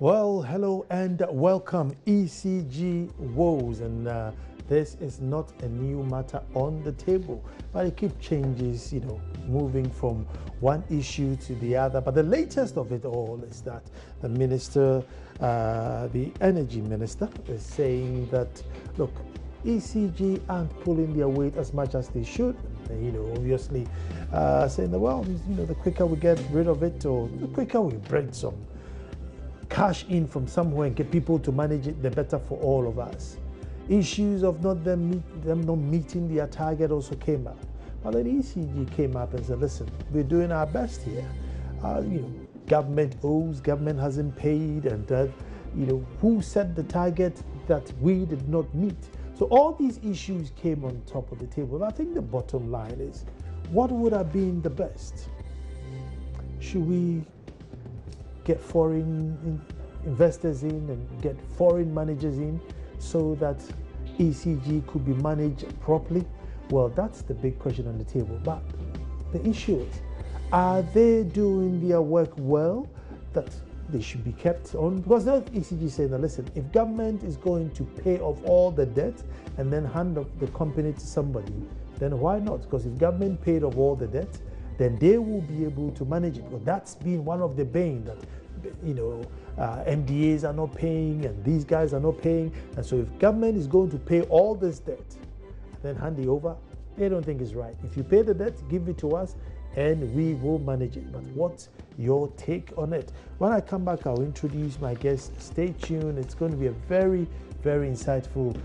Well, hello and welcome, ECG Woes, and this is not a new matter on the table, but it keeps changes, moving from one issue to the other. But the latest of it all is that the minister, the energy minister, is saying that, look, ECG aren't pulling their weight as much as they should. Obviously saying that, well, the quicker we get rid of it, or the quicker we bring some cash in from somewhere and get people to manage it, the better for all of us. Issues of them not meeting their target also came up. But then ECG came up and said, listen, we're doing our best here. Government owes, government hasn't paid, and who set the target that we did not meet? So all these issues came on top of the table. And I think the bottom line is, what would have been the best? Should we get foreign investors in and get foreign managers in so that ECG could be managed properly? Well, that's the big question on the table. But the issue is, are they doing their work well, that they should be kept on? Because now ECG saying that, listen, if government is going to pay off all the debt and then hand off the company to somebody, then why not? Because if government paid off all the debt, then they will be able to manage it. Because that's been one of the bane, that MDAs are not paying and these guys are not paying. And so if government is going to pay all this debt, then hand it over, they don't think it's right. If you pay the debt, give it to us and we will manage it. But what's your take on it? When I come back, I'll introduce my guest. Stay tuned. It's going to be a very, very insightful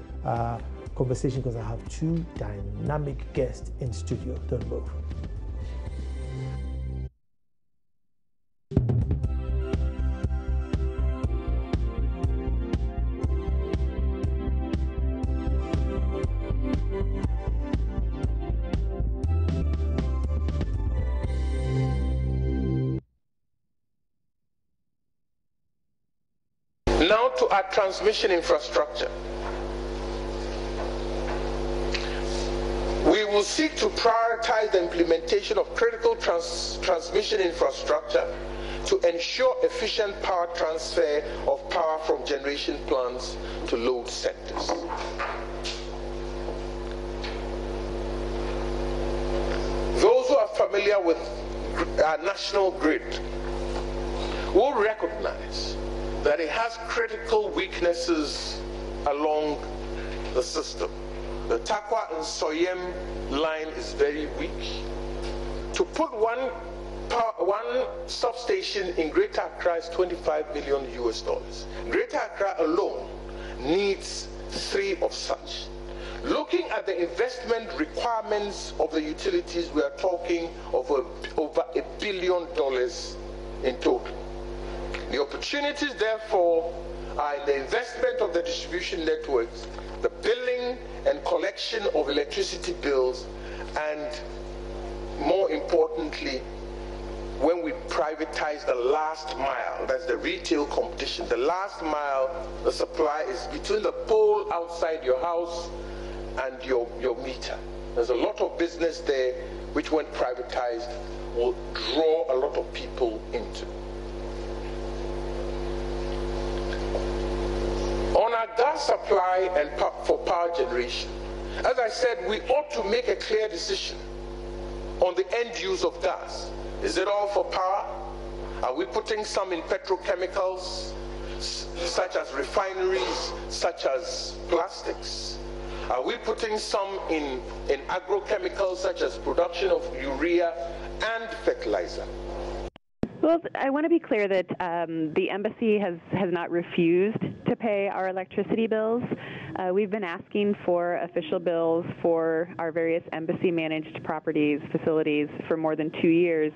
conversation, because I have two dynamic guests in studio. Don't move. Now to our transmission infrastructure. We will seek to prioritize the implementation of critical transmission infrastructure to ensure efficient power transfer of power from generation plants to load sectors. Those who are familiar with our national grid will recognize that it has critical weaknesses along the system. The Takwa and Soyem line is very weak. To put one substation in Greater Accra is $25 million US. Greater Accra alone needs 3 of such. Looking at the investment requirements of the utilities, we are talking of over $1 billion in total. The opportunities, therefore, are in the investment of the distribution networks, the billing and collection of electricity bills, and more importantly, when we privatize the last mile, that's the retail competition. The last mile, the supply is between the pole outside your house and your meter. There's a lot of business there which, when privatized, will draw a lot of people into. On our gas supply and for power generation, as I said, we ought to make a clear decision on the end use of gas. Is it all for power? Are we putting some in petrochemicals, such as refineries, such as plastics? Are we putting some in agrochemicals, such as production of urea and fertilizer? Well, I want to be clear that the embassy has not refused to pay our electricity bills. We've been asking for official bills for our various embassy-managed properties, facilities, for more than 2 years,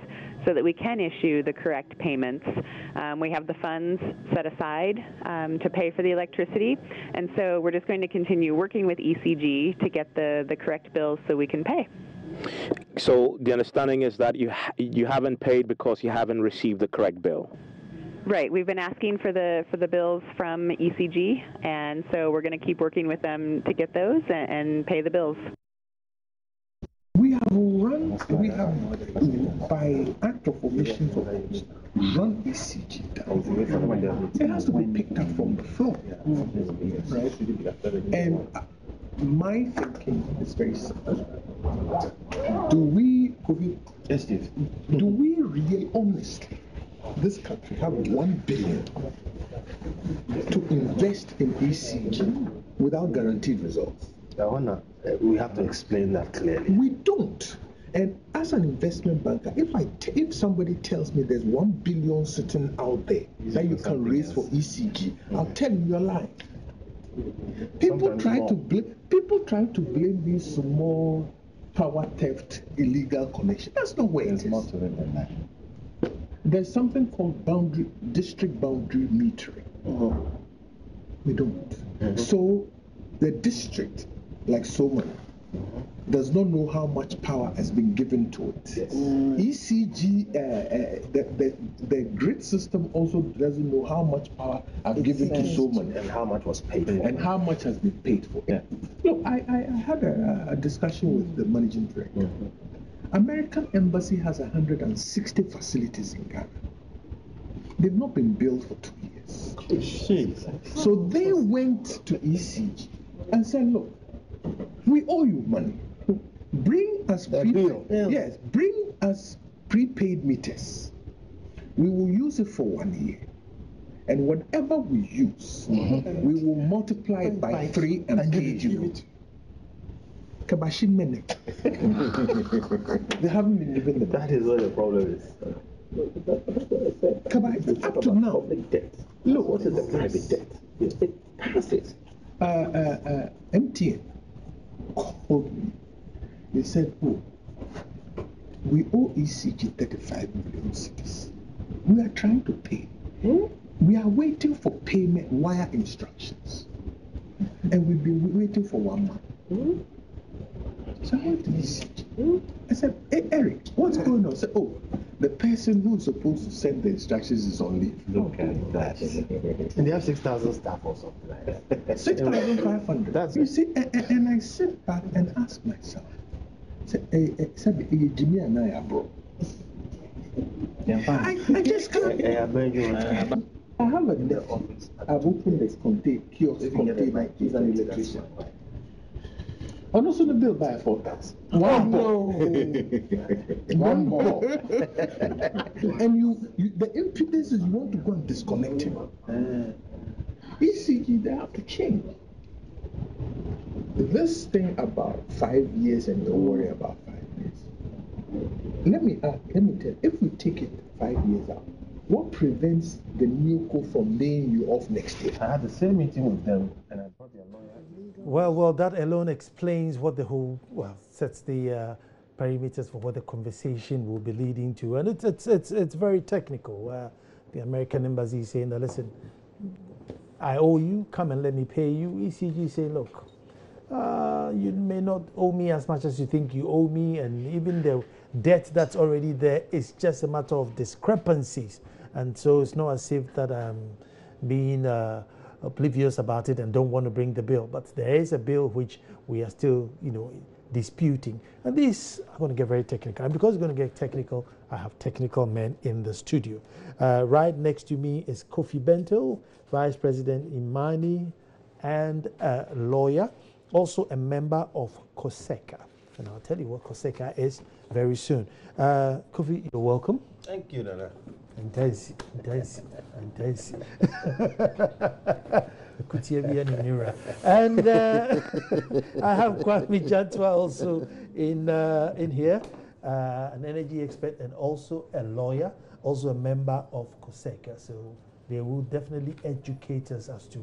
so that we can issue the correct payments. We have the funds set aside to pay for the electricity, and so we're just going to continue working with ECG to get the correct bills so we can pay. So the understanding is that you haven't paid because you haven't received the correct bill. Right. We've been asking for the bills from ECG, and so we're going to keep working with them to get those and pay the bills. We have we have, by act of omission, run ECG down. It has to be picked up from the floor, right? And my thinking is very simple. Do we really honestly, this country, have 1 billion to invest in ECG without guaranteed results? We have to explain that clearly. We don't. And as an investment banker, if somebody tells me there's 1 billion sitting out there that you can raise for ECG, I'll tell you you're lying. People try to blame these small power theft illegal connection. That's not where it is. More to it than that. There's something called district boundary metering. We don't. So the district, like so many, does not know how much power has been given to it. Yes. ECG, the grid system also doesn't know how much power has given to so many. And how much was paid for. And how much has been paid for. Yeah. Look, I had a discussion with the managing director. American Embassy has 160 facilities in Ghana. They've not been built for 2 years. So they went to ECG and said, look, we owe you money. Bring us prepaid meters. We will use it for 1 year. And whatever we use, we will multiply it by 3 and pay you. Kabashin Mene. They haven't been given the That is what the problem is. up to now. Look, what is the private debt? It passes. MTN called me. They said, oh, we owe ECG 35 million cedis. We are trying to pay. We are waiting for payment via instructions. And we've been waiting for 1 month. So I went to ECG. I said, hey, Eric, what's going on? I said, oh, the person who's supposed to send the instructions is on leave. Look at that. And they have 6,000 staff or something like that. 6,500. That's you see, and I sit back and ask myself, said Jimmy and I are broke. I just can't. I have a net office. I've opened this kiosk container. He's an electrician. I'm also the bill by 4,000. One more. One more. And the impudence is you want to go and disconnect him. ECG, they have to change. This thing about 5 years and don't worry about 5 years. Let me tell you, if we take it 5 years out, what prevents the new co from laying you off next year? I had the same meeting with them and I brought their lawyer. Well, that alone explains what the whole, sets the parameters for what the conversation will be leading to. And it's very technical. The American embassy is saying that, listen, I owe you, come and let me pay you. ECG say, look, you may not owe me as much as you think you owe me, and even the debt that's already there is just a matter of discrepancies. And so it's not as if that I'm being oblivious about it and don't want to bring the bill. But there is a bill which we are still, disputing. And this, I'm going to get very technical. And because it's going to get technical, I have technical men in the studio. Right next to me is Kofi Bento, Vice President Imani, and a lawyer, also a member of COSECA. And I'll tell you what COSECA is very soon. Kofi, you're welcome. Thank you, Nana. Intense. And I have Kwame Jantwa also in here, an energy expert and also a lawyer, also a member of COSECA. So they will definitely educate us as to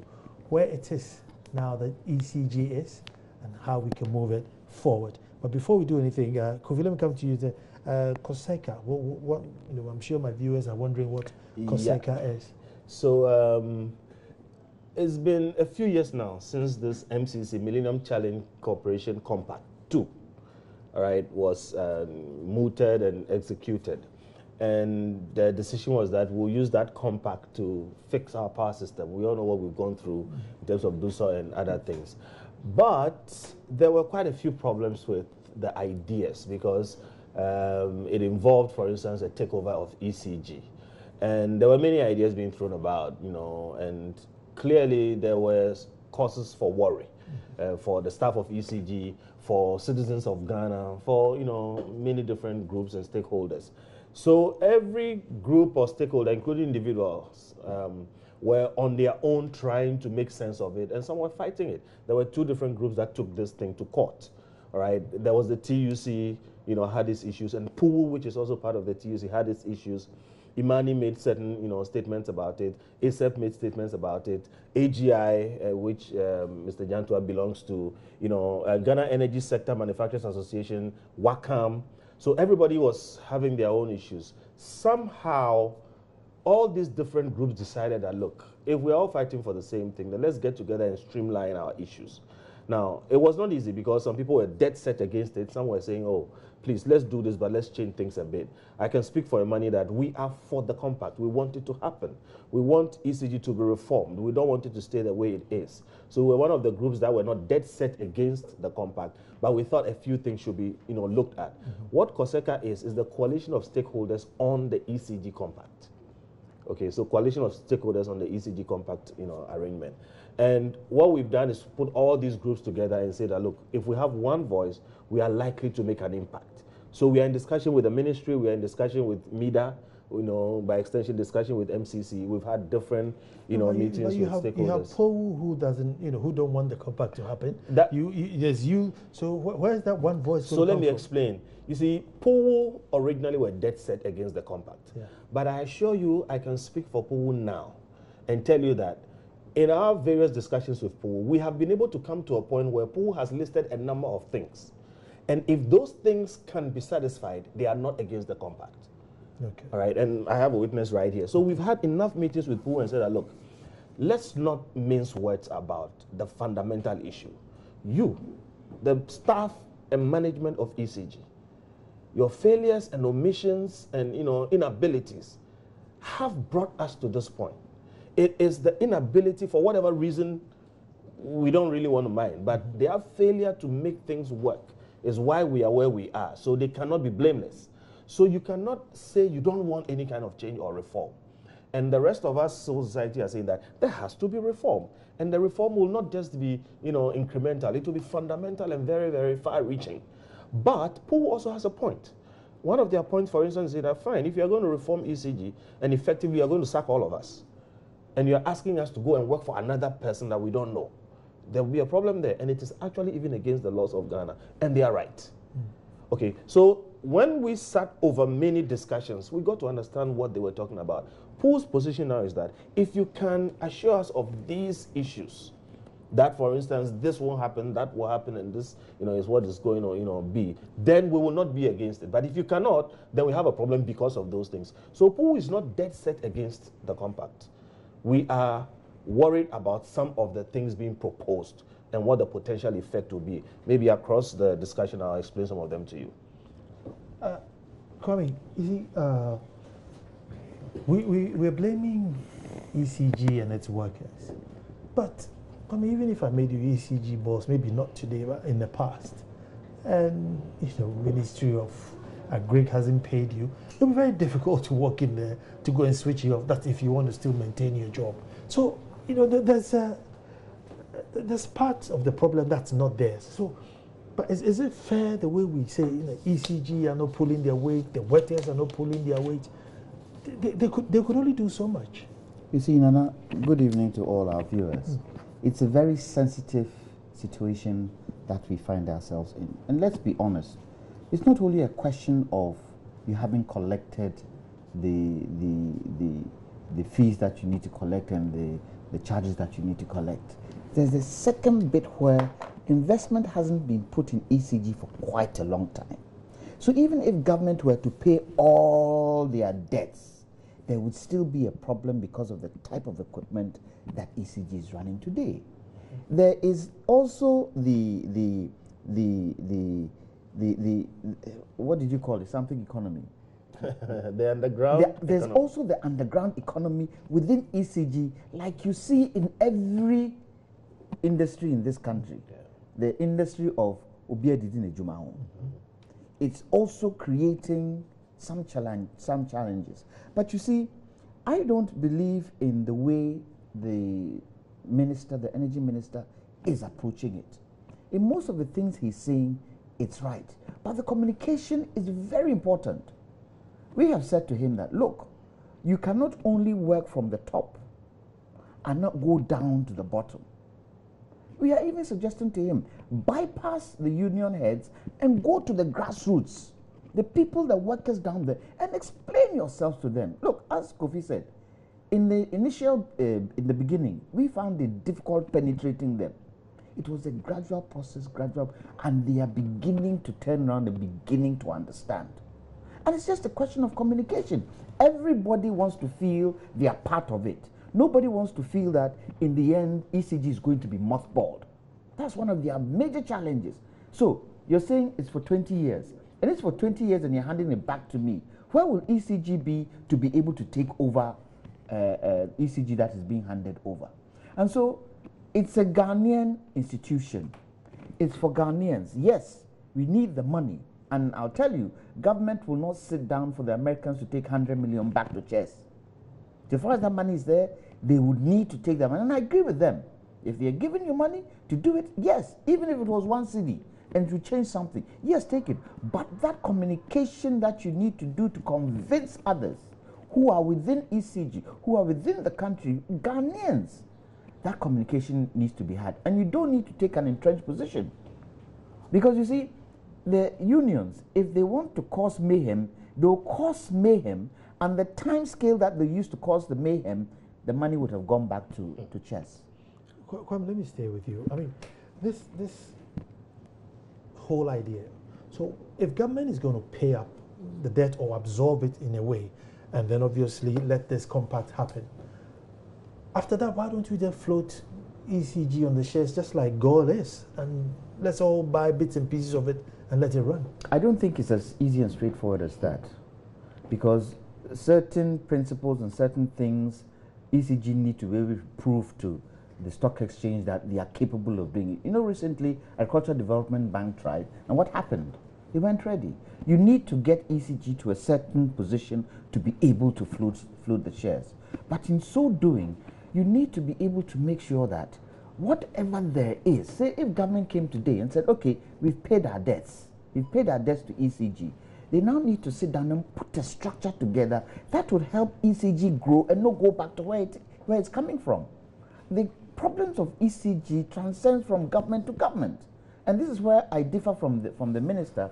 where it is now that ECG is and how we can move it forward. But before we do anything, Kofi, let me come to you. COSECA, what I'm sure my viewers are wondering what COSECA is. So it's been a few years now since this MCC, Millennium Challenge Corporation Compact 2, all right, was mooted and executed. And the decision was that we'll use that compact to fix our power system. We all know what we've gone through in terms of DUSO and other things. But there were quite a few problems with the ideas because it involved, for instance, a takeover of ECG. And there were many ideas being thrown about, you know, and clearly there were causes for worry for the staff of ECG, for citizens of Ghana, for, you know, many different groups and stakeholders. So every group or stakeholder, including individuals, were on their own trying to make sense of it, and some were fighting it. There were two different groups that took this thing to court. All right, there was the TUC, you know, had its issues, and POO, which is also part of the TUC, had its issues. Imani made certain, you know, statements about it. ASEP made statements about it. AGI, which Mr. Jantua belongs to, you know, Ghana Energy Sector Manufacturers Association, WACAM. So everybody was having their own issues. Somehow, all these different groups decided that, look, if we're all fighting for the same thing, then let's get together and streamline our issues. Now, it was not easy because some people were dead set against it. Some were saying, oh, please, let's do this, but let's change things a bit. I can speak for Imani that we are for the compact. We want it to happen. We want ECG to be reformed. We don't want it to stay the way it is. So we're one of the groups that were not dead set against the compact, but we thought a few things should be, you know, looked at. What COSECA is the coalition of stakeholders on the ECG compact. Okay, so coalition of stakeholders on the ECG compact, you know, arrangement. And what we've done is put all these groups together and say that, look, if we have one voice, we are likely to make an impact. So we are in discussion with the ministry, we are in discussion with MIDA, you know, by extension discussion with MCC. We've had different, you know, meetings with stakeholders. You have POU who doesn't, you know, who don't want the compact to happen. There's you. So where's that one voice? So let me explain. You see, POU originally were dead set against the compact. Yeah. But I assure you, I can speak for POU now and tell you that in our various discussions with POU, we have been able to come to a point where POU has listed a number of things. And if those things can be satisfied, they are not against the compact. Okay. All right, and I have a witness right here. So we've had enough meetings with POU and said that, look, let's not mince words about the fundamental issue. You, the staff and management of ECG, your failures and omissions and, you know, inabilities have brought us to this point. It is the inability, for whatever reason, we don't really want to mind, but their failure to make things work is why we are where we are. So they cannot be blameless. So you cannot say you don't want any kind of change or reform. And the rest of us, civil society, are saying that there has to be reform. And the reform will not just be, you know, incremental. It will be fundamental and very, very far-reaching. But POU also has a point. One of their points, for instance, is that, fine, if you're going to reform ECG, and effectively you're going to sack all of us, and you're asking us to go and work for another person that we don't know, there will be a problem there. And it is actually even against the laws of Ghana. And they are right. Okay, so when we sat over many discussions, we got to understand what they were talking about. POU's position now is that if you can assure us of these issues, that, for instance, this won't happen, that will happen, and this, you know, is what is going to, you know, be, then we will not be against it. But if you cannot, then we have a problem because of those things. So POU is not dead set against the compact. We are worried about some of the things being proposed and what the potential effect will be. Maybe across the discussion, I'll explain some of them to you. Kwame, you see, we're blaming ECG and its workers. But, Kwame, even if I made you ECG boss, maybe not today, but in the past, and, you know, Ministry of Agric hasn't paid you, it'll be very difficult to walk in there to go and switch you off. That's if you want to still maintain your job. So, you know, there's parts of the problem that's not there. So, but is it fair the way we say, you know, ECG are not pulling their weight, the workers are not pulling their weight? They could only do so much. You see, Nana, good evening to all our viewers. It's a very sensitive situation that we find ourselves in. And let's be honest, it's not only a question of you having collected the fees that you need to collect and the charges that you need to collect. There's a second bit where investment hasn't been put in ECG for quite a long time. So even if government were to pay all their debts, there would still be a problem because of the type of equipment that ECG is running today. There is also the what did you call it? Something economy. The underground There's economy. also the underground economy within ECG, like you see in every industry in this country. The industry of It's also creating some challenges. But you see, I don't believe in the way the minister, the energy minister, is approaching it. In most of the things he's saying, it's right. But the communication is very important. We have said to him that, look, you cannot only work from the top and not go down to the bottom. We are even suggesting to him, bypass the union heads and go to the grassroots, the people, the workers down there, and explain yourselves to them. Look, as Kofi said, in the initial, in the beginning, we found it difficult penetrating them. It was a gradual process, and they are beginning to turn around and beginning to understand. And it's just a question of communication. Everybody wants to feel they are part of it. Nobody wants to feel that in the end, ECG is going to be mothballed. That's one of their major challenges. So you're saying it's for 20 years, and it's for 20 years and you're handing it back to me. Where will ECG be to be able to take over ECG that is being handed over? And so it's a Ghanaian institution. It's for Ghanaians. Yes, we need the money. And I'll tell you, government will not sit down for the Americans to take 100 million back to chest. So far as that money is there, they would need to take that money. And I agree with them. If they're giving you money to do it, yes, even if it was one city and to change something, yes, take it. But that communication that you need to do to convince others who are within ECG, who are within the country, Ghanaians, that communication needs to be had. And you don't need to take an entrenched position. Because you see, the unions, if they want to cause mayhem, they'll cause mayhem, and the time scale that they used to cause the mayhem, the money would have gone back to chess. Kwame, let me stay with you. I mean, this whole idea. So if government is going to pay up the debt or absorb it in a way, and then obviously let this compact happen, after that, why don't we then float ECG on the shares just like gold is, and let's all buy bits and pieces of it and let it run? I don't think it's as easy and straightforward as that, because certain principles and certain things ECG need to be able to prove to the stock exchange that they are capable of doing it. You know, recently Agricultural Development Bank tried, and what happened? They weren't ready. You need to get ECG to a certain position to be able to float the shares. But in so doing, you need to be able to make sure that whatever there is, say if government came today and said, okay, we've paid our debts to ECG, they now need to sit down and put a structure together that would help ECG grow and not go back to where it's coming from. The problems of ECG transcend from government to government. And this is where I differ from the minister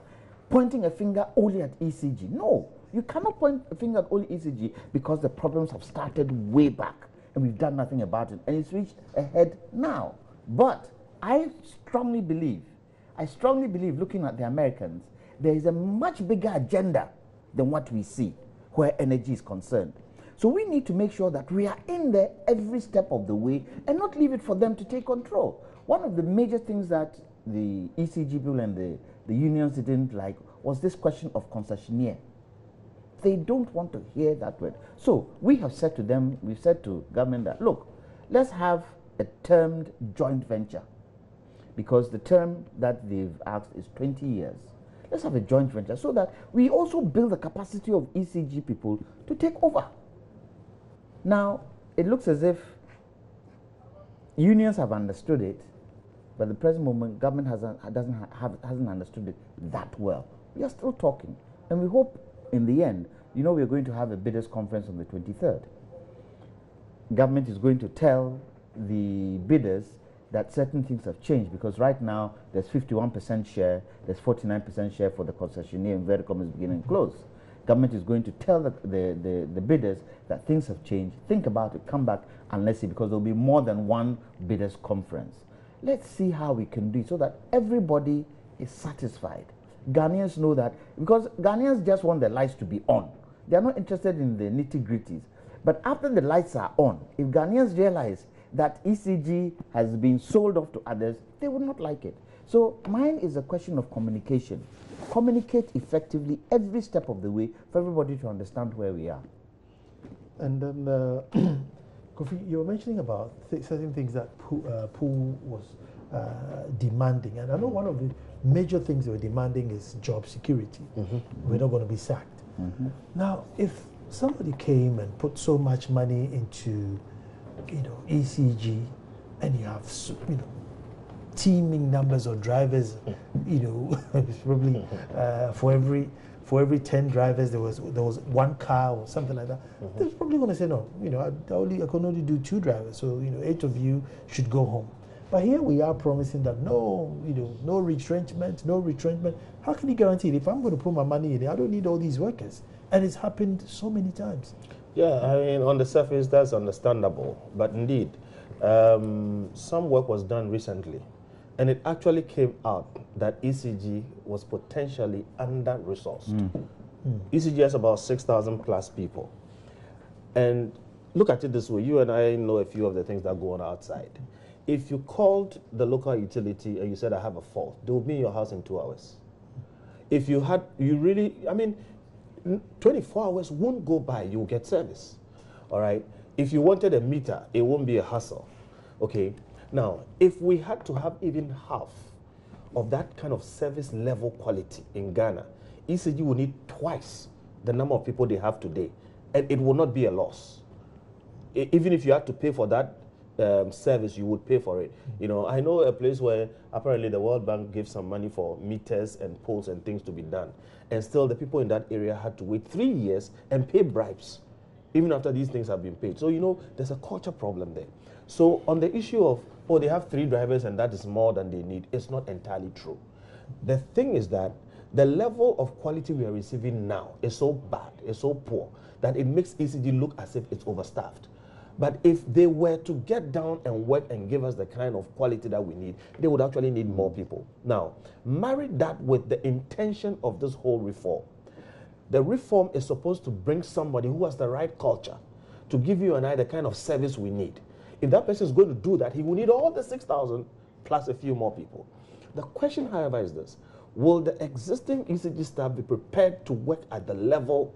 pointing a finger only at ECG. No, you cannot point a finger at only ECG, because the problems have started way back and we've done nothing about it, and it's reached a head now. But I strongly believe, looking at the Americans, there is a much bigger agenda than what we see where energy is concerned. So we need to make sure that we are in there every step of the way and not leave it for them to take control. One of the major things that the ECG bill and the unions didn't like was this question of concessionaire. They don't want to hear that word. So we have said to them, we've said to government that, look, let's have a termed joint venture, because the term that they've asked is 20 years. Let's have a joint venture so that we also build the capacity of ECG people to take over. Now, it looks as if unions have understood it, but at the present moment, government hasn't understood it that well. We are still talking, and we hope in the end, you know, we're going to have a bidders conference on the 23rd. Government is going to tell the bidders that certain things have changed, because right now there's 51% share, there's 49% share for the concessionaire, and Verticom is beginning and close. Government is going to tell the bidders that things have changed. Think about it, come back, and let's see, because there'll be more than one bidders conference. Let's see how we can do it so that everybody is satisfied. Ghanaians know that, because Ghanaians just want the lights to be on. They are not interested in the nitty-gritties. But after the lights are on, if Ghanaians realize that ECG has been sold off to others, they would not like it. So mine is a question of communication. Communicate effectively every step of the way for everybody to understand where we are. And then, Kofi, you were mentioning about certain things that Pooh was demanding. And I know one of the major things they were demanding is job security. We're not going to be sacked. Now, if somebody came and put so much money into, ECG, and you have, teeming numbers of drivers, probably for every 10 drivers there was one car or something like that. They're probably going to say no. I can only do 2 drivers, so 8 of you should go home. But here we are promising that no retrenchment, no retrenchment. How can you guarantee it? If I'm going to put my money in, I don't need all these workers, and it's happened so many times. Yeah, I mean, on the surface that's understandable, but indeed, some work was done recently. And it actually came out that ECG was potentially under-resourced. ECG has about 6,000 plus people. And look at it this way, you and I know a few of the things that go on outside. If you called the local utility and you said, I have a fault, they would be in your house in 2 hours. If you had, 24 hours won't go by, you'll get service, all right? If you wanted a meter, it won't be a hassle, okay? Now, if we had to have even half of that kind of service level quality in Ghana, ECG will need twice the number of people they have today, and it will not be a loss. Even if you had to pay for that service, you would pay for it. I know a place where apparently the World Bank gives some money for meters and poles and things to be done, and still the people in that area had to wait 3 years and pay bribes, even after these things have been paid. So, there's a culture problem there. So on the issue of, they have 3 drivers and that is more than they need, it's not entirely true. The thing is that the level of quality we are receiving now is so bad, is so poor, that it makes ECG look as if it's overstaffed. But if they were to get down and work and give us the kind of quality that we need, they would actually need more people. Now, marry that with the intention of this whole reform. The reform is supposed to bring somebody who has the right culture to give you and I the kind of service we need. If that person is going to do that, he will need all the 6,000 plus a few more people. The question, however, is this. Will the existing ECG staff be prepared to work at the level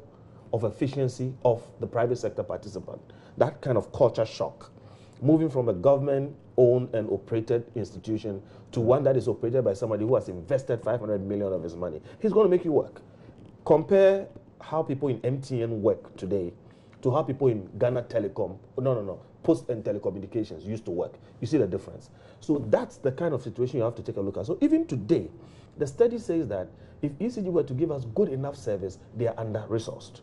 of efficiency of the private sector participant? That kind of culture shock, moving from a government-owned and operated institution to one that is operated by somebody who has invested 500 million of his money. He's going to make you work. Compare how people in MTN work today to how people in Ghana Telecom, Post and Telecommunications used to work. You see the difference. So that's the kind of situation you have to take a look at. So even today, the study says that if ECG were to give us good enough service, they are under-resourced.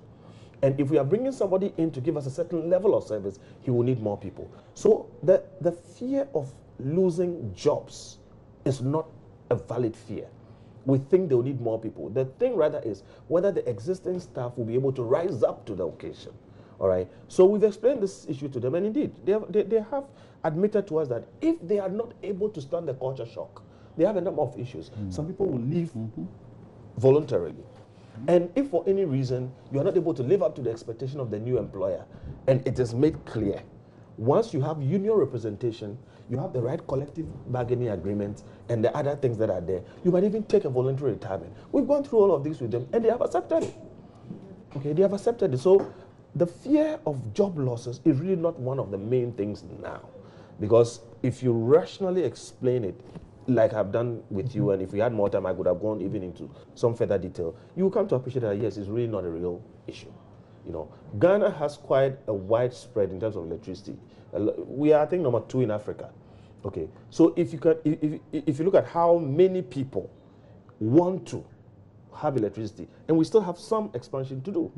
And if we are bringing somebody in to give us a certain level of service, he will need more people. So the fear of losing jobs is not a valid fear. We think they'll need more people. The thing rather is whether the existing staff will be able to rise up to the occasion. All right. So we've explained this issue to them, and indeed, they have admitted to us that if they are not able to stand the culture shock, they have a number of issues. Some people will leave voluntarily. And if for any reason you are not able to live up to the expectation of the new employer, and it is made clear, once you have union representation, you have the right collective bargaining agreement, and the other things that are there, you might even take a voluntary retirement. We've gone through all of this with them, and they have accepted it. Okay, they have accepted it. So the fear of job losses is really not one of the main things now. Because if you rationally explain it, like I've done with you, and if we had more time, I could have gone even into some further detail, you will come to appreciate that, yes, it's really not a real issue. Ghana has quite a widespread in terms of electricity. We are, I think, number 2 in Africa. Okay, so if you look at how many people want to have electricity, and we still have some expansion to do,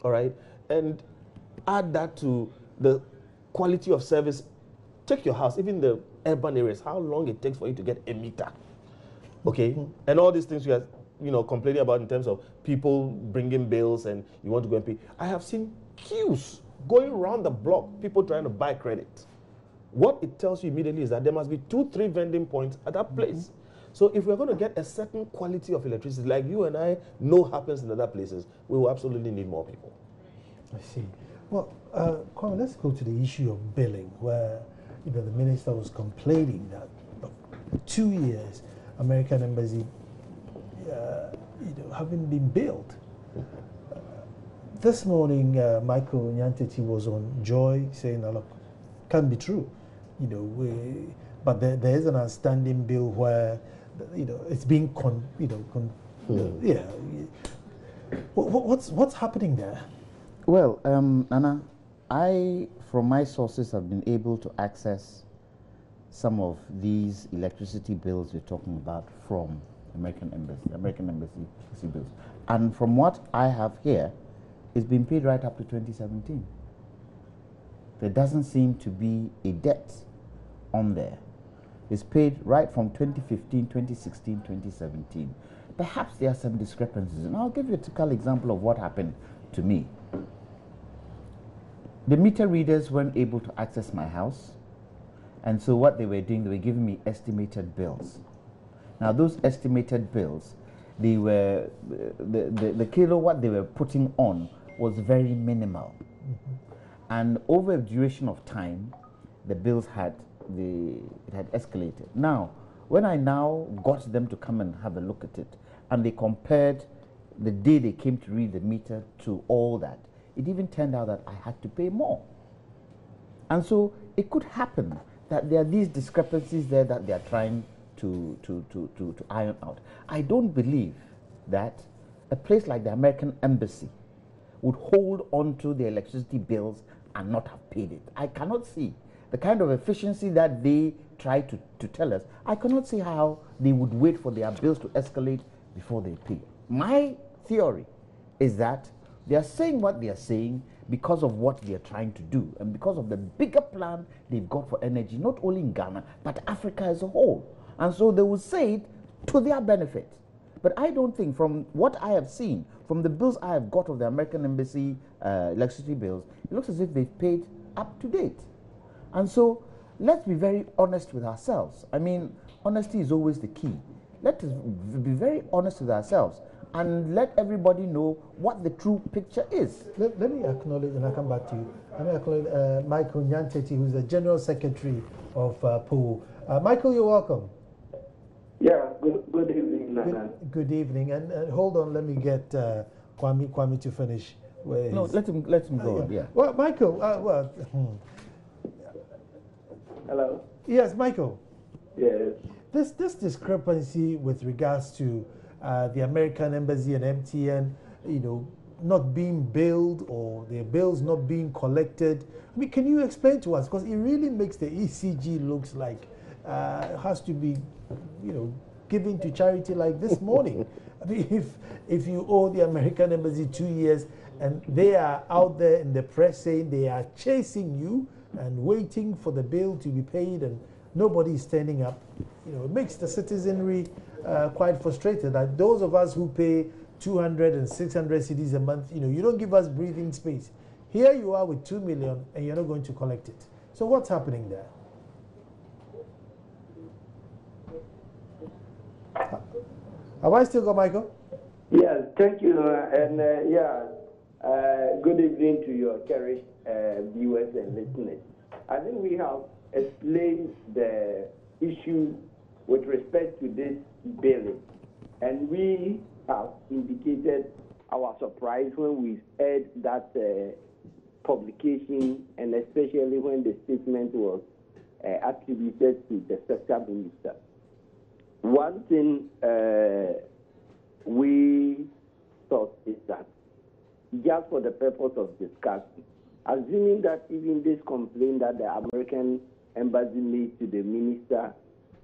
all right, and add that to the quality of service. Take your house, even the urban areas, how long it takes for you to get a meter, okay? And all these things we are, complaining about in terms of people bringing bills and you want to go and pay. I have seen queues going around the block, people trying to buy credit. What it tells you immediately is that there must be 2-3 vending points at that place. So if we're going to get a certain quality of electricity, like you and I know happens in other places, we will absolutely need more people. I see. Well, Kwame, let's go to the issue of billing, where the minister was complaining that 2 years American embassy haven't been billed. This morning, Michael Nyanteti was on Joy saying, look, can't be true. But there is an outstanding bill where it's being yeah. What's happening there? Well, Nana, I, from my sources, have been able to access some of these electricity bills we're talking about from American Embassy bills. And from what I have here, it's been paid right up to 2017. There doesn't seem to be a debt on there. It's paid right from 2015, 2016, 2017. Perhaps there are some discrepancies. And I'll give you a typical example of what happened to me. The meter readers weren't able to access my house. And so what they were doing, they were giving me estimated bills. Now those estimated bills, they were, the kilowatt they were putting on was very minimal. And over a duration of time, the bills had escalated. Now, when I now got them to come and have a look at it, and they compared the day they came to read the meter to all that, it even turned out that I had to pay more. And so it could happen that there are these discrepancies there that they are trying to iron out. I don't believe that a place like the American Embassy would hold on to the electricity bills and not have paid it. I cannot see the kind of efficiency that they try to tell us. I cannot see how they would wait for their bills to escalate before they pay. My theory is that they are saying what they are saying because of what they are trying to do and because of the bigger plan they've got for energy, not only in Ghana, but Africa as a whole. And so they will say it to their benefit. But I don't think, from what I have seen, from the bills I have got of the American Embassy electricity bills, it looks as if they've paid up to date. And so let's be very honest with ourselves. I mean, honesty is always the key. Let us be very honest with ourselves and let everybody know what the true picture is. Let me acknowledge, and I'll come back to you. Let me acknowledge Michael Nyanteti, who's the General Secretary of POO. Michael, you're welcome. Yeah, good evening, Nana. Good evening. And hold on, let me get Kwame to finish. No, let him go on, yeah. Well, Michael, Hello? Yes, Michael. Yes. This discrepancy with regards to the American Embassy and MTN, not being billed or their bills not being collected. I mean, can you explain to us? Because it really makes the ECG looks like it has to be, given to charity like this morning. I mean, if you owe the American Embassy 2 years and they are out there in the press saying they are chasing you and waiting for the bill to be paid and nobody is standing up, it makes the citizenry quite frustrated. That those of us who pay 200 and 600 cedis a month, you don't give us breathing space. Here you are with 2 million and you're not going to collect it. So what's happening there? Have I still got Michael? Yes, thank you. And good evening to your cherished viewers and listeners. I think we have explained the issue with respect to this billing. And we have indicated our surprise when we heard that publication, and especially when the statement was attributed to the sector minister. One thing we thought is that, just for the purpose of discussion, assuming that even this complaint that the American Embassy made to the minister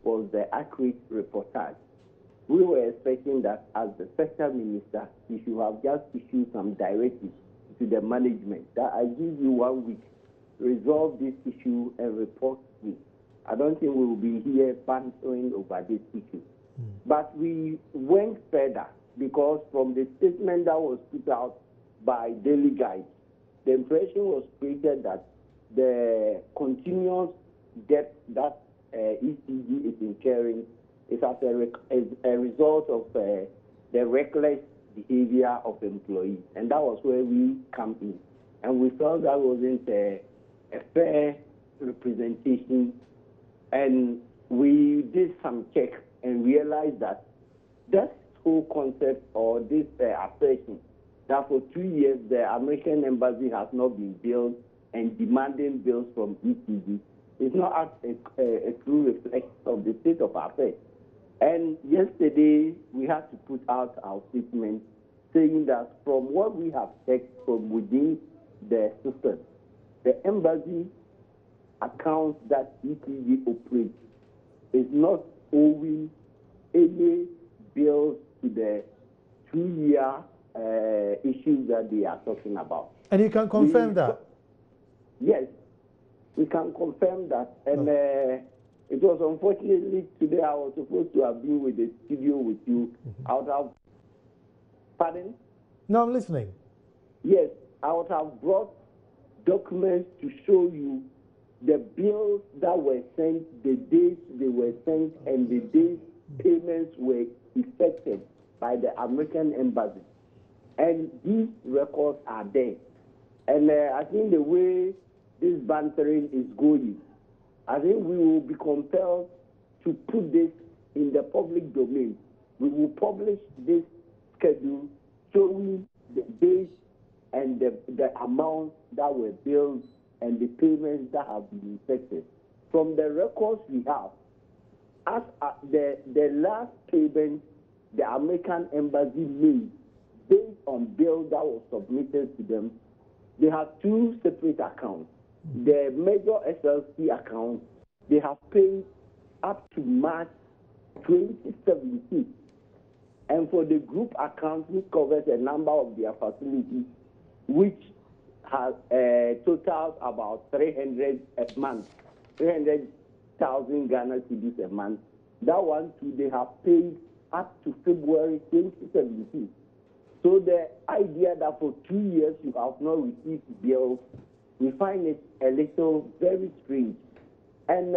was the accurate reportage, we were expecting that as the sector minister, he should have just issued some directives to the management that I give you 1 week, resolve this issue and report me. I don't think we will be here bantering over this issue. But we went further because from the statement that was put out by Daily Guide, the impression was created that the continuous debt that ECG is incurring is as a result of the reckless behavior of employees. And that was where we come in. And we felt that wasn't a fair representation. And we did some checks and realized that that whole concept or this assertion that for 2 years the American Embassy has not been billed and demanding bills from ECG is not a true reflection of the state of affairs. And yesterday, we had to put out our statement saying that from what we have checked from within the system, the embassy accounts that ECG operates is not owing any bills to the 2-year issues that they are talking about. And you can confirm that? Yes, we can confirm that. And it was unfortunately today I was supposed to have been with the studio with you. I would have, pardon? No, I'm listening. Yes, I would have brought documents to show you the bills that were sent, the days they were sent, and the days payments were effected by the American embassy. And these records are there. And I think the way this bantering is going, I think we will be compelled to put this in the public domain. We will publish this schedule showing the days and the amounts that were billed and the payments that have been effected. From the records we have, as the last payment the American embassy made based on bill that was submitted to them, they have 2 separate accounts. The major SLC account, they have paid up to March 2017. And for the group account, which covers a number of their facilities, which has totals about 300 a month, 300,000 Ghana cedis a month. That one too, they have paid up to February 2017. So the idea that for 2 years you have not received bills, we find it a little very strange. And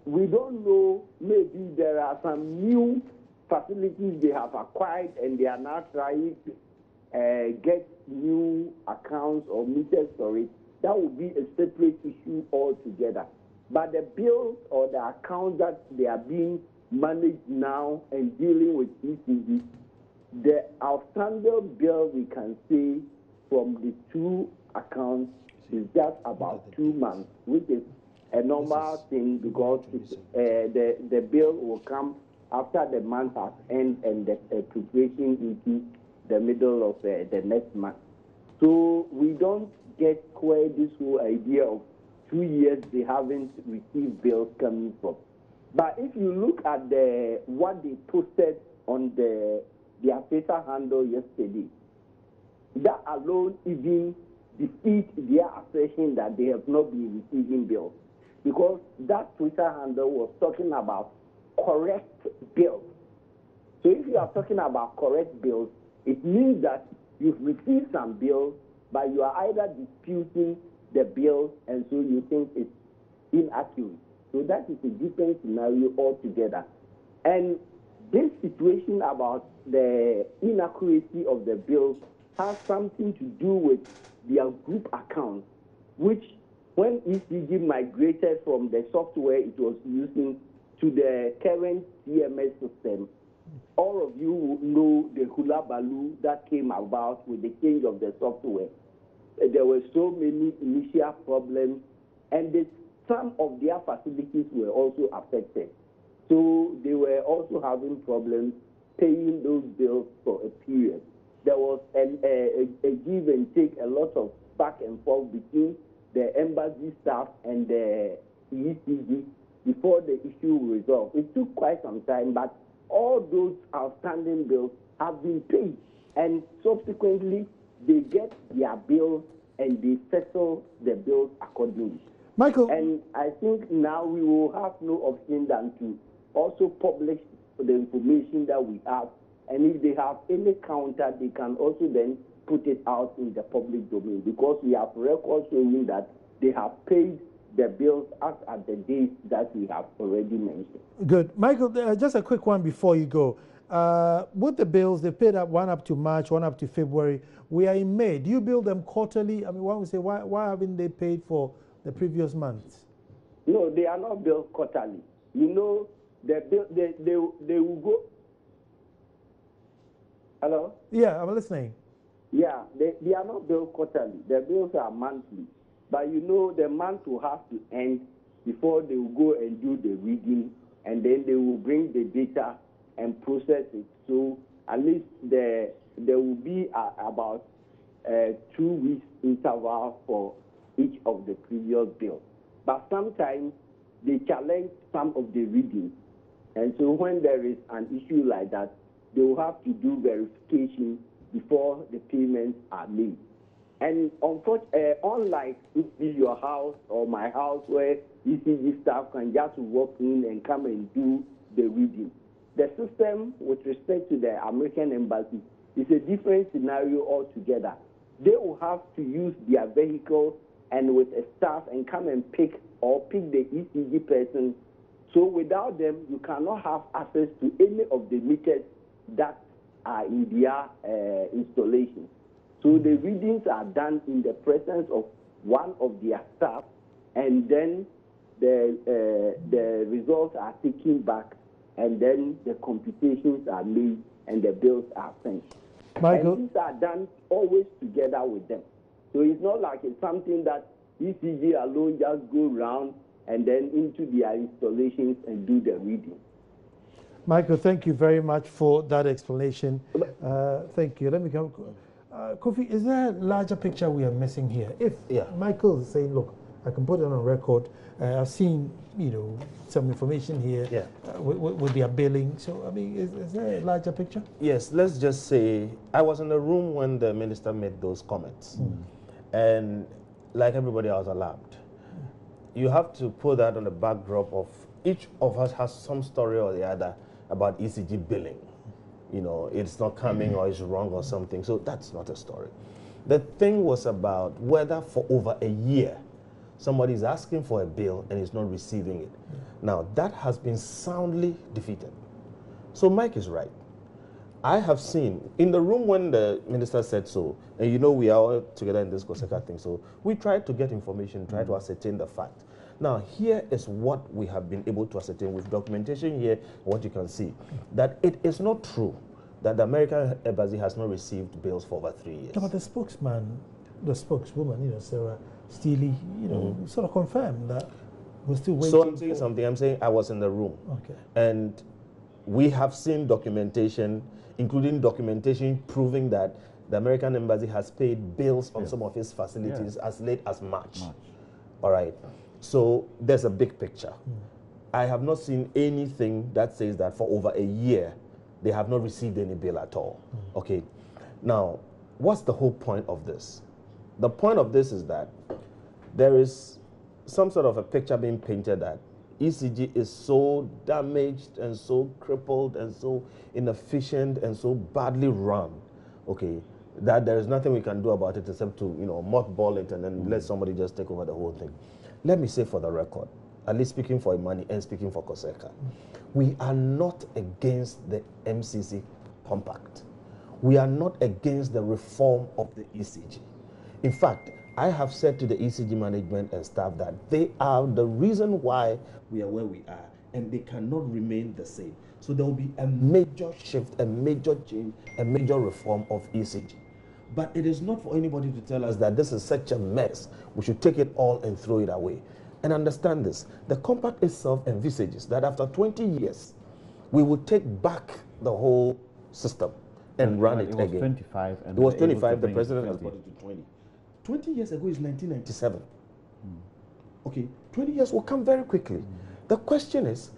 we don't know, maybe there are some new facilities they have acquired and they are now trying to get new accounts or meters for it. That would be a separate issue altogether. But the bills or the accounts that they are being managed now and dealing with ECG, the outstanding bill we can say from the 2 accounts is just about 2 months, which is a normal thing because the bill will come after the month has ended and the preparation into the middle of the next month. So we don't get quite this whole idea of 2 years they haven't received bills coming from. But if you look at what they posted on their Twitter handle yesterday, that alone even defeats their assertion that they have not been receiving bills. Because that Twitter handle was talking about correct bills. So if you are talking about correct bills, it means that you've received some bills, but you are either disputing the bill and so you think it's inaccurate. So that is a different scenario altogether. And this situation about the inaccuracy of the bills has something to do with their group accounts, which when ECG migrated from the software it was using to the current CMS system, all of you know the hula baloo that came about with the change of the software. There were so many initial problems, and some of their facilities were also affected. So they were also having problems paying those bills for a period. There was a give and take, a lot of back and forth between the embassy staff and the ECG before the issue was resolved. It took quite some time, but all those outstanding bills have been paid, and subsequently they get their bills and they settle the bills accordingly. Michael. And I think now we will have no option than to also publish the information that we have, and if they have any counter, they can also then put it out in the public domain, because we have records showing that they have paid the bills as at the date that we have already mentioned. Good. Michael, just a quick one before you go. With the bills, they paid one up to March, one up to February. We are in May. Do you bill them quarterly? I mean, one would say, why haven't they paid for the previous months? No, they are not billed quarterly. You know, they will go. Hello? Yeah, I'm listening. Yeah, they are not billed quarterly. The bills are monthly. But you know, the month will have to end before they will go and do the reading, and then they will bring the data and process it. So at least there will be about 2 weeks interval for each of the previous bills. But sometimes they challenge some of the readings. And so when there is an issue like that, they will have to do verification before the payments are made. And unlike if it's your house or my house where ECG staff can just walk in and come and do the reading, the system with respect to the American embassy is a different scenario altogether. They will have to use their vehicle and with a staff and come and pick the ECG person. So without them, you cannot have access to any of the meters that are in their installation. So the readings are done in the presence of one of their staff, and then the results are taken back, and then the computations are made and the bills are sent. Michael? And these are done always together with them. So it's not like it's something that ECG alone just go around and then into their installations and do the reading. Michael, thank you very much for that explanation. Thank you. Let me go. Kofi, is there a larger picture we are missing here? If Michael is saying, look, I can put it on record, I've seen, some information here with their billing. So, I mean, is there a larger picture? Yes, let's just say I was in the room when the minister made those comments. And like everybody, I was alarmed. You have to put that on the backdrop of each of us has some story or the other about ECG billing. It's not coming or it's wrong or something. So that's not a story. The thing was about whether for over a year somebody is asking for a bill and is not receiving it. Now, that has been soundly defeated. So Mike is right. I have seen in the room when the minister said so, and we are all together in this COSECA thing, so we tried to get information, try to ascertain the fact. Now, here is what we have been able to ascertain with documentation here, what you can see, that it is not true that the American embassy has not received bills for over 3 years. No, but the spokeswoman, Sarah Steely, sort of confirmed that we're still waiting. So I'm saying something. I'm saying I was in the room. Okay. And we have seen documentation, including documentation proving that the American embassy has paid bills on some of its facilities as late as March. All right. So there's a big picture. I have not seen anything that says that for over a year they have not received any bill at all. Okay. Now, what's the whole point of this? The point of this is that there is some sort of a picture being painted that ECG is so damaged and so crippled and so inefficient and so badly run, okay, that there is nothing we can do about it except to, mothball it and then let somebody just take over the whole thing. Let me say for the record, at least speaking for Imani and speaking for COSECA, we are not against the MCC compact. We are not against the reform of the ECG. In fact, I have said to the ECG management and staff that they are the reason why we are where we are, and they cannot remain the same. So there will be a major shift, a major change, a major reform of ECG. But it is not for anybody to tell us that this is such a mess, we should take it all and throw it away. And understand this, the compact itself envisages that after 20 years, we will take back the whole system and run it again. 25. And it was 25, the president has brought it to 20. 20 years ago is 1997. Okay, 20 years will come very quickly. The question is,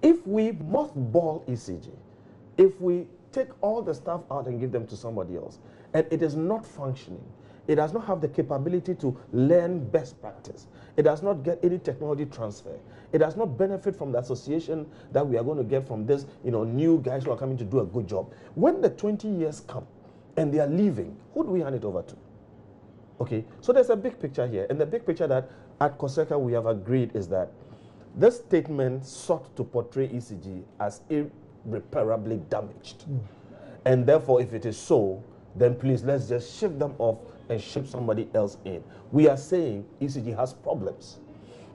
if we mothball ECG, if we take all the stuff out and give them to somebody else, and it is not functioning, it does not have the capability to learn best practice, it does not get any technology transfer, it does not benefit from the association that we are going to get from this, new guys who are coming to do a good job. When the 20 years come and they are leaving, who do we hand it over to? Okay, so there's a big picture here, and the big picture that at COSECA we have agreed is that this statement sought to portray ECG as irreparably damaged. And therefore, if it is so, then please let's just shift them off and ship somebody else in. We are saying ECG has problems.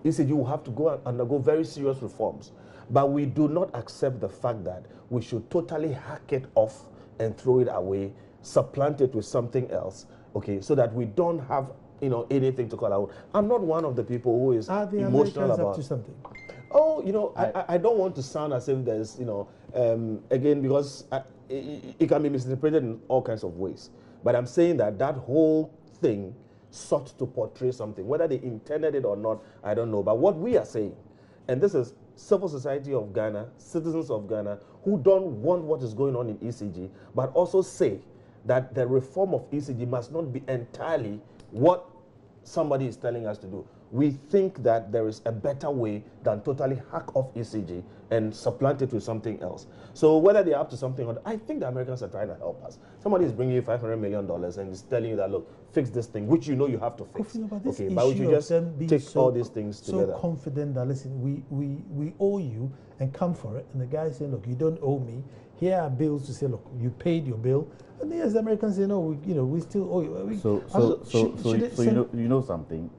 ECG will have to go and undergo very serious reforms. But we do not accept the fact that we should totally hack it off and throw it away, supplant it with something else, okay, so that we don't have anything to call out. I'm not one of the people who is emotional about up to something. Oh, I don't want to sound as if there's Again, because it can be misinterpreted in all kinds of ways. But I'm saying that that whole thing sought to portray something. Whether they intended it or not, I don't know. But what we are saying, and this is civil society of Ghana, citizens of Ghana, who don't want what is going on in ECG, but also say that the reform of ECG must not be entirely what somebody is telling us to do. We think that there is a better way than totally hack off ECG and supplant it with something else. So whether they're up to something or not, I think the Americans are trying to help us. Somebody is bringing you $500 million and is telling you that, look, fix this thing, which you know you have to fix. Okay, but we should just take all these things together. So confident that, listen, we owe you and come for it. And the guy saying, look, you don't owe me. Here are bills to say, look, you paid your bill. And yes, the Americans say, no, we still owe you. So you know something?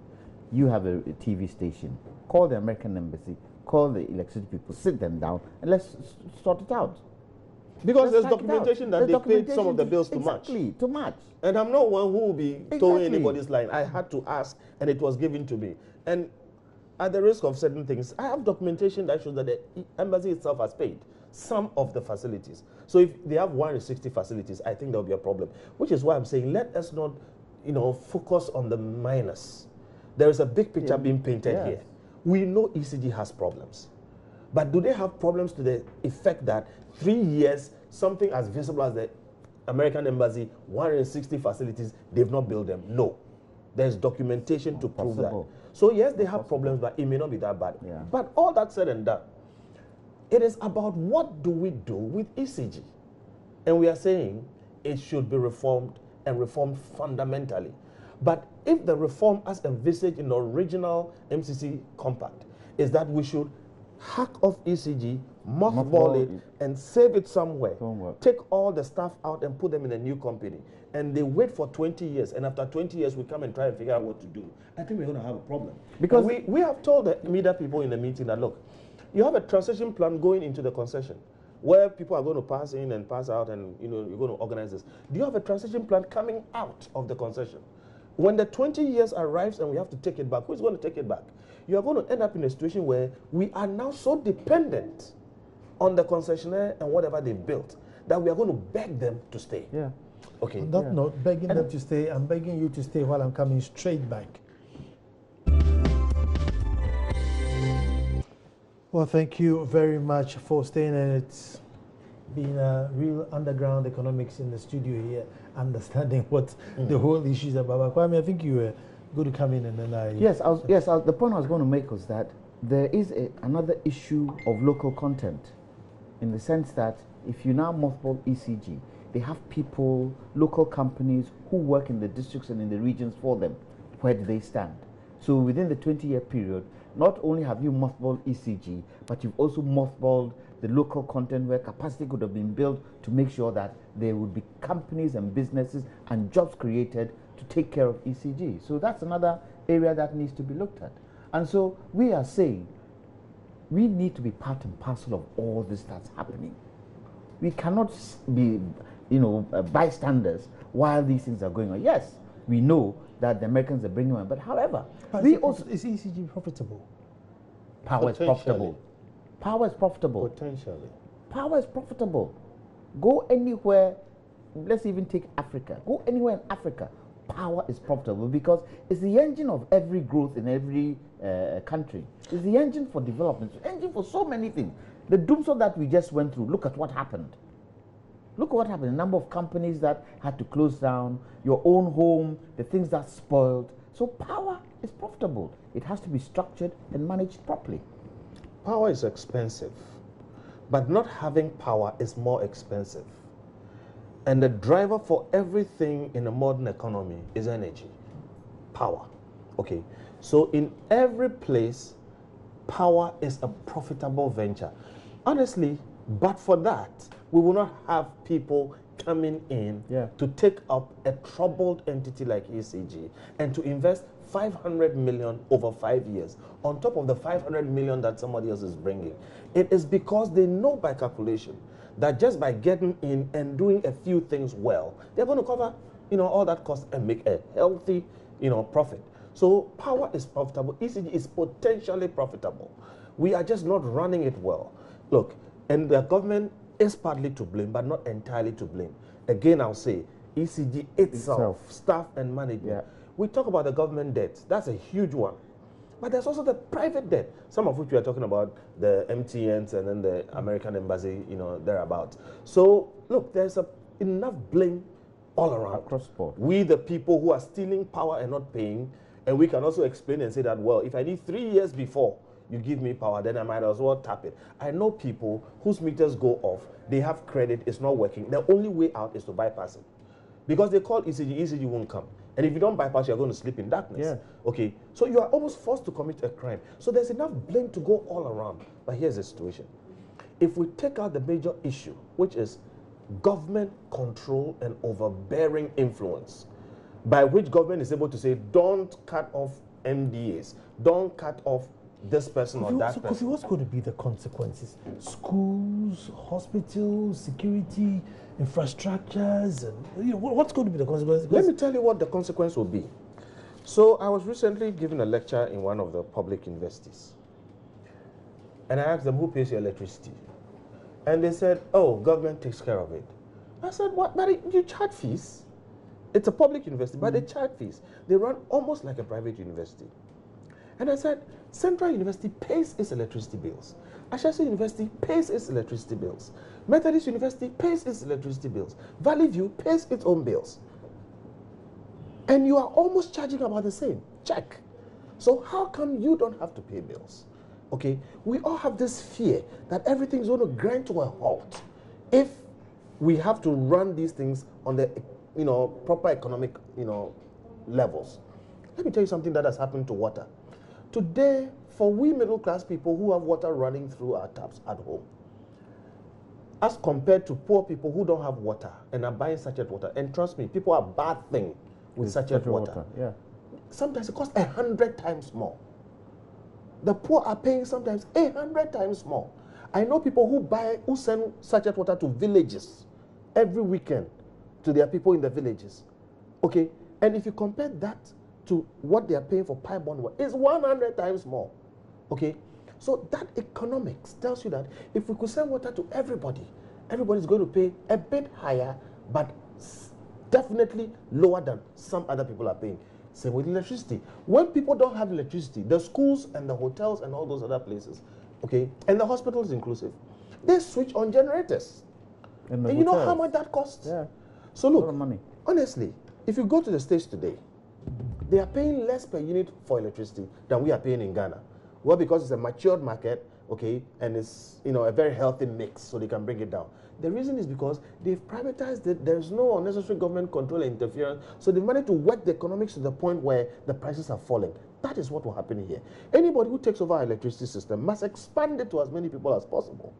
You have a TV station. Call the American embassy. Call the electricity people. Sit them down and let's sort it out. Because there's documentation that they paid some of the bills too much. Exactly, too much. And I'm not one who will be towing anybody's line. I had to ask, and it was given to me. And at the risk of certain things, I have documentation that shows that the embassy itself has paid some of the facilities. So if they have 160 facilities, I think there will be a problem. Which is why I'm saying let us not, focus on the minus. There is a big picture being painted here. We know ECG has problems. But do they have problems to the effect that 3 years, something as visible as the American embassy, 160 facilities, they've not built them? No. There's documentation to prove that. So yes, they have problems, but it may not be that bad. Yeah. But all that said and done, it is about what do we do with ECG? And we are saying it should be reformed and reformed fundamentally. But if the reform as envisaged in the original MCC compact is that we should hack off ECG, mothball it, and save it somewhere, take all the staff out and put them in a new company, and they wait for 20 years, and after 20 years we come and try and figure out what to do, I think we're going to have a problem. Because we have told the media people in the meeting that, look, you have a transition plan going into the concession where people are going to pass in and pass out, and you're going to organize this. Do you have a transition plan coming out of the concession? When the 20 years arrives and we have to take it back, who's going to take it back? You are going to end up in a situation where we are now so dependent on the concessionaire and whatever they built that we are going to beg them to stay. Yeah. Okay. On that note, begging them to stay, I'm begging you to stay while I'm coming straight back. Well, thank you very much for staying, and it's been a real underground economics in the studio here, understanding what the whole issue is about. Kwame, I think you were going to come in and then the point I was going to make was that there is another issue of local content, in the sense that if you now mothball ECG, they have people, local companies who work in the districts and in the regions for them. Where do they stand? So within the 20-year period, not only have you mothballed ECG, but you've also mothballed the local content where capacity could have been built to make sure that there would be companies and businesses and jobs created to take care of ECG. So that's another area that needs to be looked at. And so we are saying we need to be part and parcel of all this that's happening. We cannot be, bystanders while these things are going on. Yes, we know that the Americans are bringing on, but however, is ECG profitable? Power is profitable. Power is profitable. Potentially. Power is profitable. Go anywhere, let's even take Africa. Go anywhere in Africa, power is profitable because it's the engine of every growth in every country. It's the engine for development, it's the engine for so many things. The doomsday that we just went through, look at what happened. Look at what happened. The number of companies that had to close down, your own home, the things that spoiled. So power is profitable. It has to be structured and managed properly. Power is expensive, but not having power is more expensive. And the driver for everything in a modern economy is energy, power. Okay, so in every place, power is a profitable venture. Honestly, but for that, we will not have people coming in to take up a troubled entity like ECG and to invest 500 million over 5 years on top of the 500 million that somebody else is bringing. It is because they know by calculation that just by getting in and doing a few things well, they're going to cover, all that cost and make a healthy, profit. So power is profitable. ECG is potentially profitable. We are just not running it well. Look, And the government is partly to blame, but not entirely to blame. Again, I'll say, ECG itself, staff and management. Yeah. We talk about the government debt. That's a huge one. But there's also the private debt, some of which we are talking about, the MTNs and then the American embassy, thereabouts. So, look, there's enough blame all around. Across the board. We, the people who are stealing power and not paying, and we can also explain and say that, well, if I need 3 years before you give me power, then I might as well tap it. I know people whose meters go off, they have credit, it's not working. The only way out is to bypass it. Because they call ECG, ECG won't come. And if you don't bypass, you're going to sleep in darkness. Yeah. Okay, so you are almost forced to commit a crime. So there's enough blame to go all around. But here's the situation. If we take out the major issue, which is government control and overbearing influence, by which government is able to say, don't cut off MDAs, don't cut off this person or that person. What's going to be the consequences? Schools, hospitals, security, infrastructures, and what's going to be the consequences? Let me tell you what the consequence will be. So I was recently giving a lecture in one of the public universities, and I asked them, who pays your electricity? And they said, oh, government takes care of it. I said, what? But you charge fees. It's a public university, but they charge fees. They run almost like a private university. And I said, Central University pays its electricity bills. Ashesi University pays its electricity bills. Methodist University pays its electricity bills. Valley View pays its own bills. And you are almost charging about the same. Check. So how come you don't have to pay bills? Okay, we all have this fear that everything's going to grind to a halt if we have to run these things on the proper economic levels. Let me tell you something that has happened to water. Today, for we middle-class people who have water running through our taps at home, as compared to poor people who don't have water and are buying sachet water, and trust me, people are bad thing with sachet water. Yeah. Sometimes it costs 100 times more. The poor are paying sometimes 800 times more. I know people who send sachet water to villages every weekend to their people in the villages. Okay, and if you compare that to what they are paying for pipe-borne water, it's 100 times more. Okay, so that economics tells you that if we could send water to everybody, everybody's going to pay a bit higher, but definitely lower than some other people are paying. Same with electricity. When people don't have electricity, the schools and the hotels and all those other places, okay, and the hospitals inclusive, they switch on generators. And you know how much that costs? Yeah. So look, a lot of money. Honestly, if you go to the States today, they are paying less per unit for electricity than we are paying in Ghana. Well, because it's a matured market, okay, and it's a very healthy mix, so they can bring it down. The reason is because they've privatized it. There's no unnecessary government control and interference, so they've managed to work the economics to the point where the prices are falling. That is what will happen here. Anybody who takes over our electricity system must expand it to as many people as possible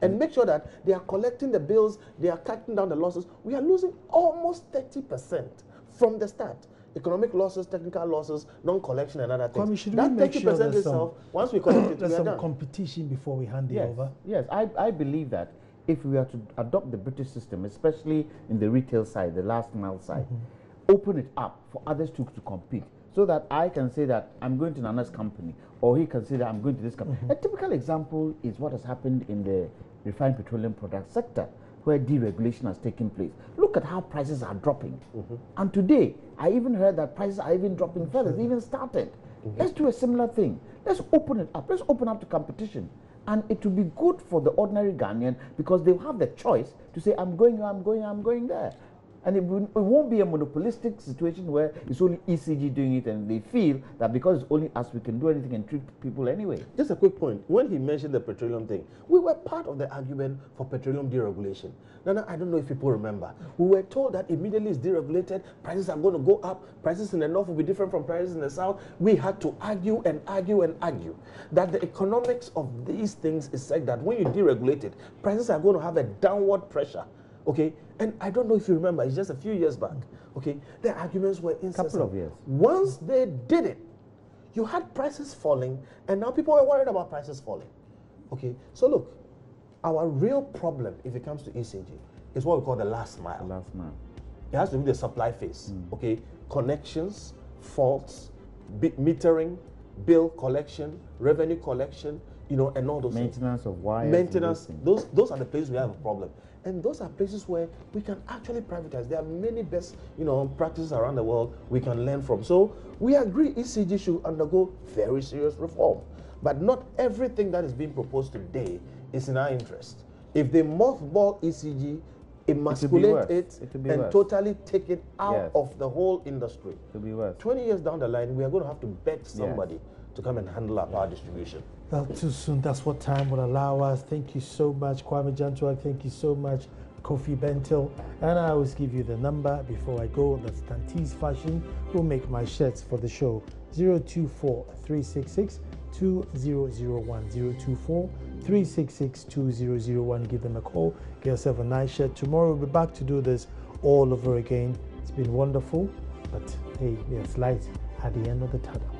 and make sure that they are collecting the bills, they are cutting down the losses. We are losing almost 30% from the start. Economic losses, technical losses, non-collection and other things. That 30% itself, once we collect it, there's we are some done. competition before we hand it over. Yes, I believe that if we are to adopt the British system, especially in the retail side, the last mile side, open it up for others to compete, so that I can say that I'm going to Nana's company, or he can say that I'm going to this company. A typical example is what has happened in the refined petroleum product sector, where deregulation has taken place. Look at how prices are dropping. And today, I even heard that prices are even dropping further. They even started. Let's do a similar thing. Let's open it up. Let's open up to competition. And it will be good for the ordinary Ghanaian because they will have the choice to say, I'm going here, I'm going there. And it won't be a monopolistic situation where it's only ECG doing it and they feel that because it's only us, we can do anything and treat people anyway. Just a quick point. When he mentioned the petroleum thing, we were part of the argument for petroleum deregulation. Now, I don't know if people remember. We were told that immediately it's deregulated, prices are going to go up, prices in the north will be different from prices in the south. We had to argue and argue and argue that the economics of these things is such that when you deregulate it, prices are going to have a downward pressure. Okay, and I don't know if you remember, it's just a few years back. Okay, the arguments were incessant. Couple of years. Once they did it, you had prices falling, and now people were worried about prices falling. Okay, so look, our real problem, if it comes to ECG, is what we call the last mile. The last mile. It has to be the supply phase. Okay, connections, faults, metering, bill collection, revenue collection, you know, and all those maintenance things. of wires. Maintenance. Those are the places we have a problem, and those are places where we can actually privatize. There are many best, you know, practices around the world we can learn from. So we agree ECG should undergo very serious reform, but not everything that is being proposed today is in our interest. If they mothball ECG, emasculate it, and totally take it out of the whole industry, it will be worse. 20 years down the line, we are going to have to beg somebody to come and handle our power distribution. Well, too soon. That's what time will allow us. Thank you so much, Kwame Jantuak. Thank you so much, Kofi Bentil. And I always give you the number before I go. That's Dante's Fashion, who make my shirts for the show. 024-366-2001. 024-366-2001. Give them a call. Get yourself a nice shirt. Tomorrow we'll be back to do this all over again. It's been wonderful, but hey, there's light at the end of the tunnel.